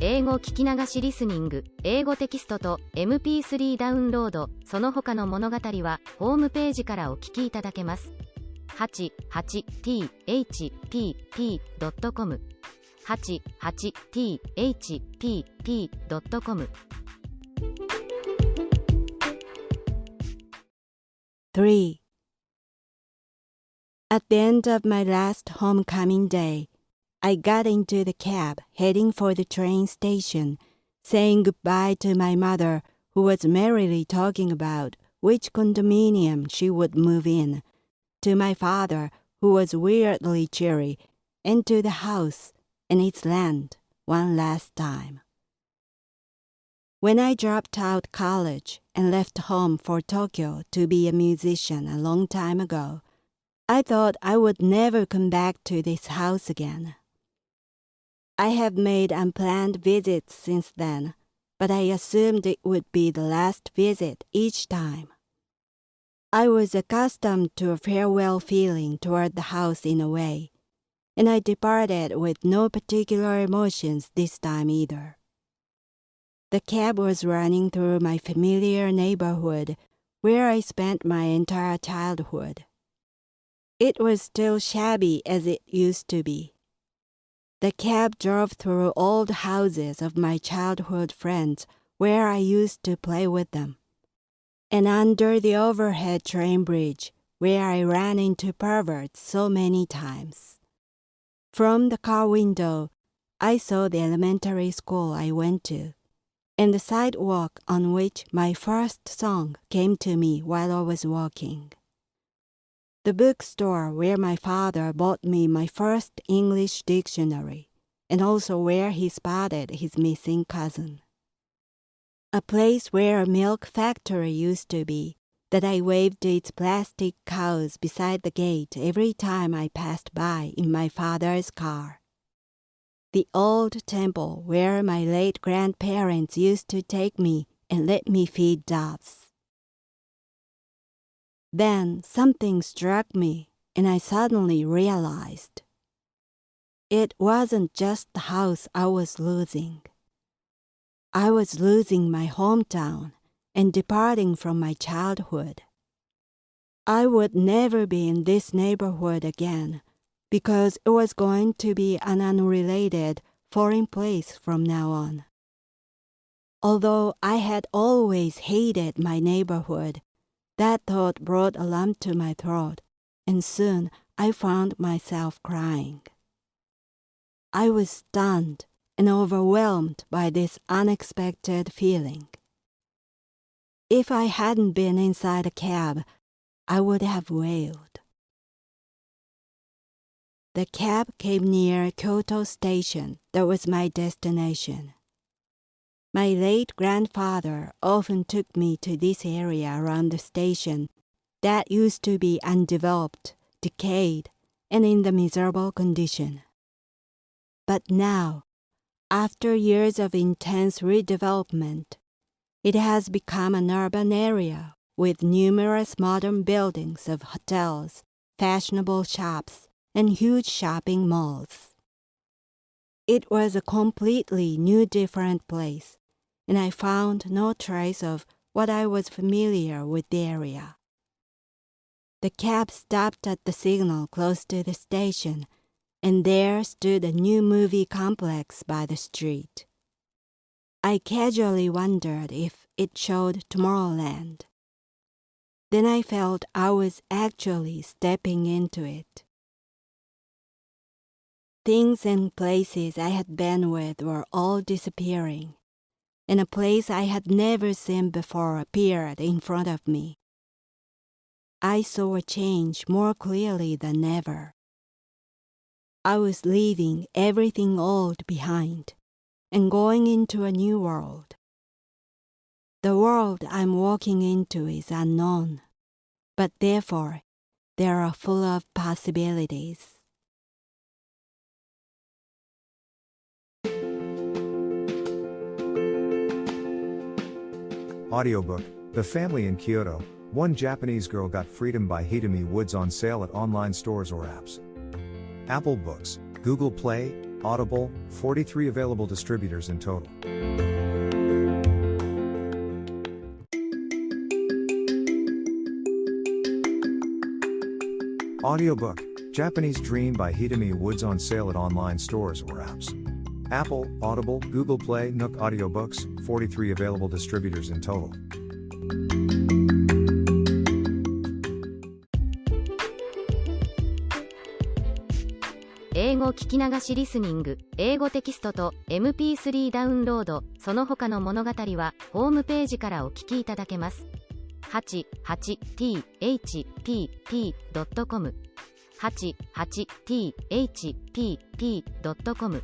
英語聞き流しリスニング、英語テキストと MP3 ダウンロード、その他の物語はホームページからお聞きいただけます。88thpp.com 88thpp.com 3. At the end of my last homecoming day, I got into the cab heading for the train station, saying goodbye to my mother, who was merrily talking about which condominium she would move in, to my father, who was weirdly cheery, and to the house and its land one last time. When I dropped out college and left home for Tokyo to be a musician a long time ago, I thought I would never come back to this house again. I have made unplanned visits since then, but I assumed it would be the last visit each time. I was accustomed to a farewell feeling toward the house in a way, and I departed with no particular emotions this time either. The cab was running through my familiar neighborhood where I spent my entire childhood. It was still shabby as it used to be. The cab drove through old houses of my childhood friends where I used to play with them, and under the overhead train bridge where I ran into perverts so many times. From the car window, I saw the elementary school I went to, and the sidewalk on which my first song came to me while I was walking. The bookstore where my father bought me my first English dictionary, and also where he spotted his missing cousin. A place where a milk factory used to be, that I waved its plastic cows beside the gate every time I passed by in my father's car. The old temple where my late grandparents used to take me and let me feed doves. Then something struck me, and I suddenly realized. It wasn't just the house I was losing. I was losing my hometown and departing from my childhood. I would never be in this neighborhood again because it was going to be an unrelated foreign place from now on. Although I had always hated my neighborhood, that thought brought a lump to my throat, and soon I found myself crying. I was stunned and overwhelmed by this unexpected feeling. If I hadn't been inside a cab, I would have wailed. The cab came near Kyoto Station. That was my destination. My late grandfather often took me to this area around the station that used to be undeveloped, decayed, and in the miserable condition. But now, after years of intense redevelopment, it has become an urban area with numerous modern buildings of hotels, fashionable shops, and huge shopping malls. It was a completely new, different place, and I found no trace of what I was familiar with the area. The cab stopped at the signal close to the station, and there stood a new movie complex by the street. I casually wondered if it showed Tomorrowland. Then I felt I was actually stepping into it. Things and places I had been with were all disappearing, and a place I had never seen before appeared in front of me. I saw a change more clearly than ever. I was leaving everything old behind and going into a new world. The world I'm walking into is unknown, but therefore they are full of possibilities. Audiobook, The Family in Kyoto, One Japanese Girl Got Freedom by Hidemi Woods on sale at online stores or apps. Apple Books, Google Play, Audible, 43 available distributors in total. Audiobook, Japanese Dream by Hidemi Woods on sale at online stores or apps. Apple, Audible, Google Play, Nook Audiobooks, 43 available distributors in total. 英語聞き流しリスニング、英語テキストと MP3 ダウンロード、その他の物語はホームページからお聞きいただけます。88thpp.com 88thpp.com